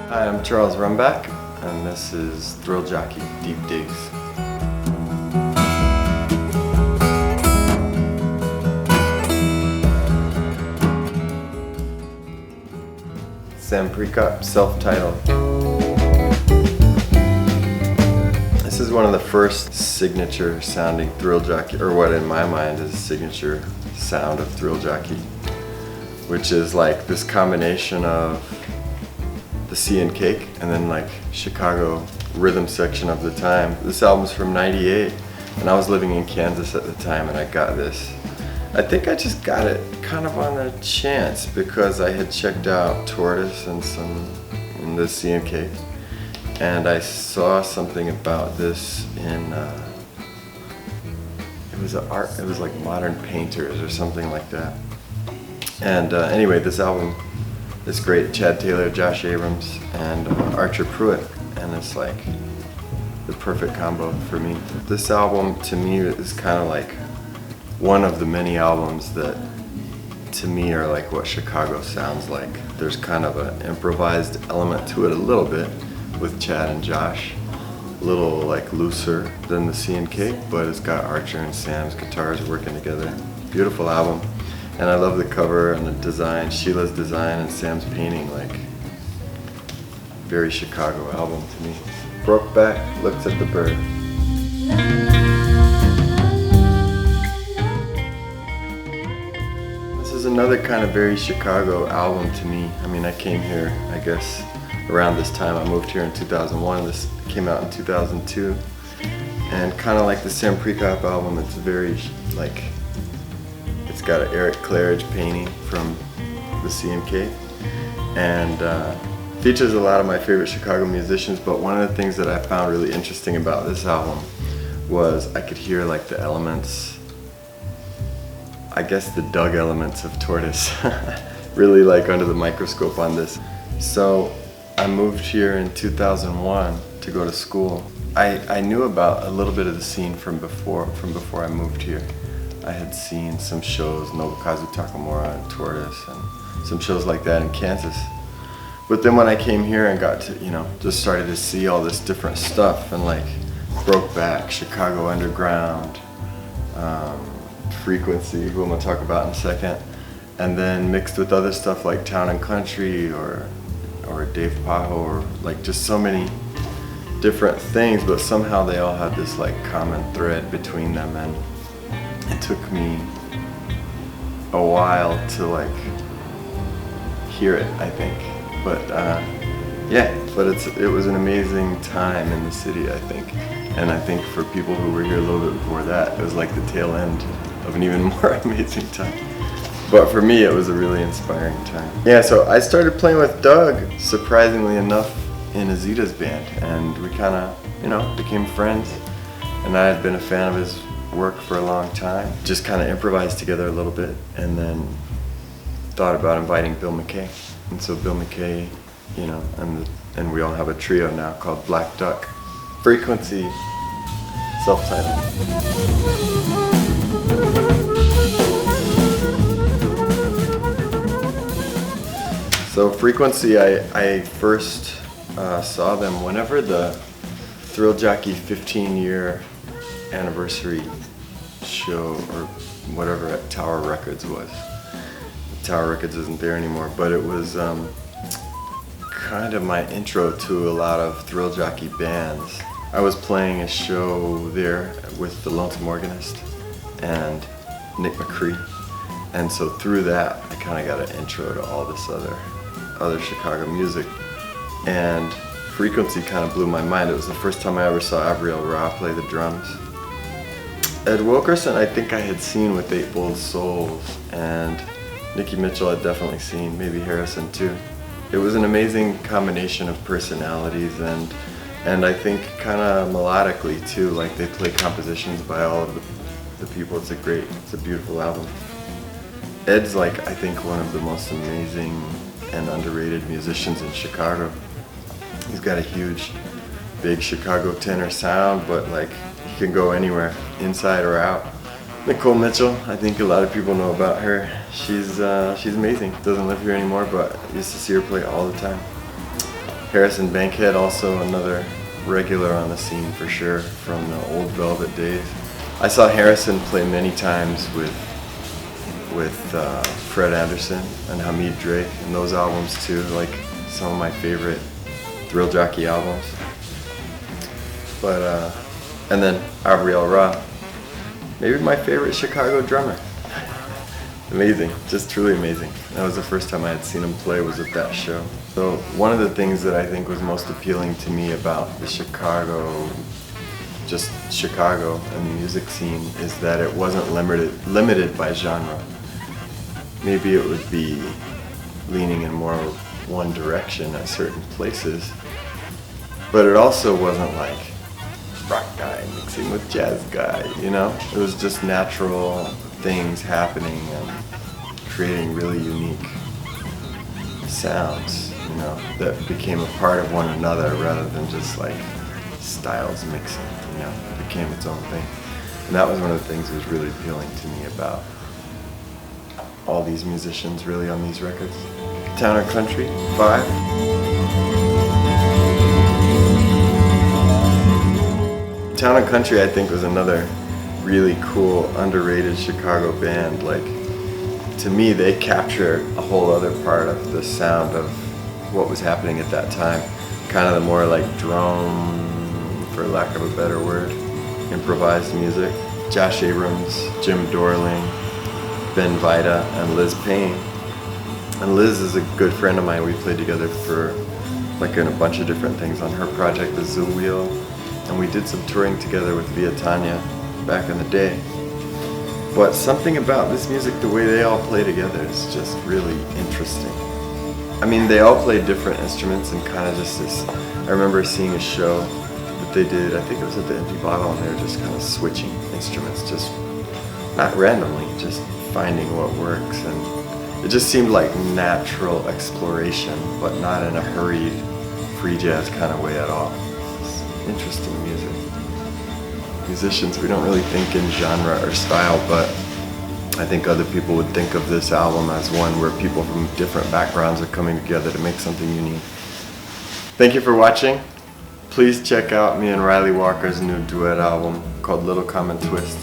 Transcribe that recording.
Hi, I'm Charles Rumback, and this is Thrill Jockey Deep Digs. Sam Prekop, self-titled. This is one of the first signature sounding Thrill Jockey, or what in my mind is a signature sound of Thrill Jockey, which is like this combination of the Sea and Cake and then like Chicago rhythm section of the time. This album's from '98 and I was living in Kansas at the time and I got this. I think I just got it kind of on a chance because I had checked out Tortoise and the Sea and Cake, and I saw something about this in it was like Modern Painters or something like that. And anyway, this album is great. Chad Taylor, Josh Abrams, and Archer Pruitt, and it's like the perfect combo for me. This album to me is kind of like one of the many albums that to me are like what Chicago sounds like. There's kind of an improvised element to it a little bit with Chad and Josh. A little like looser than the Sea and Cake, but it's got Archer and Sam's guitars working together. Beautiful album. And I love the cover and the design, Sheila's design and Sam's painting, like very Chicago album to me. Brokeback looks at the bird. This is another kind of very Chicago album to me. I mean, I came here, I guess, around this time. I moved here in 2001. This came out in 2002. And kind of like the Sam Prekop album, it's very like, it's got an Eric Claridge painting from the Sea and Cake, and features a lot of my favorite Chicago musicians. But one of the things that I found really interesting about this album was I could hear like the elements, I guess the Doug elements of Tortoise, really like under the microscope on this. So I moved here in 2001 to go to school. I knew about a little bit of the scene from before I moved here. I had seen some shows, Nobukazu Takamura and Tortoise, and some shows like that in Kansas. But then when I came here and got to, just started to see all this different stuff, and like Brokeback, Chicago Underground, Frequency, who I'm gonna talk about in a second, and then mixed with other stuff like Town and Country or Dave Pajo, or like just so many different things, but somehow they all had this like common thread between them, and it took me a while to like hear it, I think. But it was an amazing time in the city, I think. And I think for people who were here a little bit before that, it was like the tail end of an even more amazing time. But for me, it was a really inspiring time. Yeah, so I started playing with Doug, surprisingly enough, in Azita's band. And we kind of, became friends. And I had been a fan of his work for a long time. Just kind of improvised together a little bit, and then thought about inviting Bill McKay. And so Bill McKay, and we all have a trio now called Black Duck. Frequency, self-titled. So Frequency, I first saw them whenever the Thrill Jockey 15-year anniversary show or whatever at Tower Records was. Tower Records isn't there anymore, but it was kind of my intro to a lot of Thrill Jockey bands. I was playing a show there with the Lonesome Organist and Nick McCree, and so through that I kind of got an intro to all this other Chicago music. And Frequency kind of blew my mind. It was the first time I ever saw Avril Ra play the drums. Ed Wilkerson I think I had seen with Eight Bold Souls, and Nikki Mitchell I'd definitely seen, maybe Harrison too. It was an amazing combination of personalities, and I think kind of melodically too, like they play compositions by all of the people. It's a beautiful album. Ed's like, I think, one of the most amazing and underrated musicians in Chicago. He's got a huge, big Chicago tenor sound, but like he can go anywhere, inside or out. Nicole Mitchell, I think a lot of people know about her. She's amazing. Doesn't live here anymore, but I used to see her play all the time. Harrison Bankhead, also another regular on the scene for sure from the old Velvet days. I saw Harrison play many times with Fred Anderson and Hamid Drake, and those albums too, like some of my favorite Thrill Jockey albums. But and then Avril Ra, maybe my favorite Chicago drummer. Amazing, just truly amazing. That was the first time I had seen him play, was at that show. So one of the things that I think was most appealing to me about the Chicago and the music scene is that it wasn't limited by genre. Maybe it would be leaning in more one direction at certain places, but it also wasn't like rock guy mixing with jazz guy, you know? It was just natural things happening and creating really unique sounds, you know, that became a part of one another rather than just like styles mixing, you know, it became its own thing. And that was one of the things that was really appealing to me about all these musicians really on these records. Town or Country, 5. Town and Country, I think, was another really cool, underrated Chicago band. Like, to me, they capture a whole other part of the sound of what was happening at that time. Kind of the more like drum, for lack of a better word, improvised music. Josh Abrams, Jim Dorling, Ben Vida, and Liz Payne. And Liz is a good friend of mine. We played together for like in a bunch of different things on her project, the Zoo Wheel. And we did some touring together with Via Tanya back in the day. But something about this music, the way they all play together, is just really interesting. I mean, they all play different instruments and kind of just this, I remember seeing a show that they did, I think it was at the Empty Bottle, and they were just kind of switching instruments, just not randomly, just finding what works. And it just seemed like natural exploration, but not in a hurried, free jazz kind of way at all. It's interesting music. Musicians, we don't really think in genre or style, but I think other people would think of this album as one where people from different backgrounds are coming together to make something unique. Thank you for watching. Please check out me and Ryley Walker's new duet album called Little Common Twist.